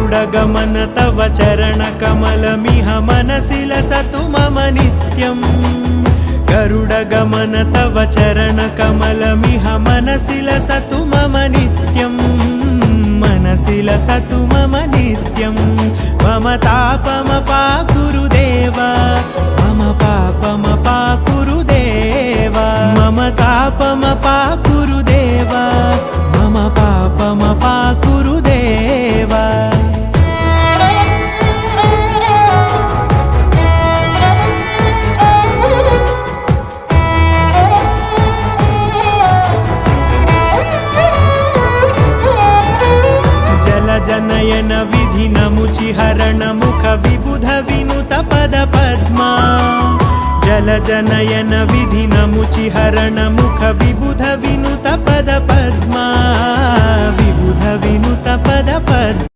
गरुडगमन तव चरणकमलमिह मनसि लसतु मम नित्यम् गरुडगमन तव चरणकमलमिह मनसि लसतु मम नित्यम् मनसि लसतु मम नित्यम् मम तापमपाकुरु देव मम पापमपाकुरु देव मम तापमपाकुरु देव मम पापमपाकुरु देव जनयन विधिनमुचिहरण मुख विबुध विनुत पद पद्मा जल जनयन विधिनमुचिहरण मुख विबुध विनुत पद पद्मा विबुध विनुत पद पद्मा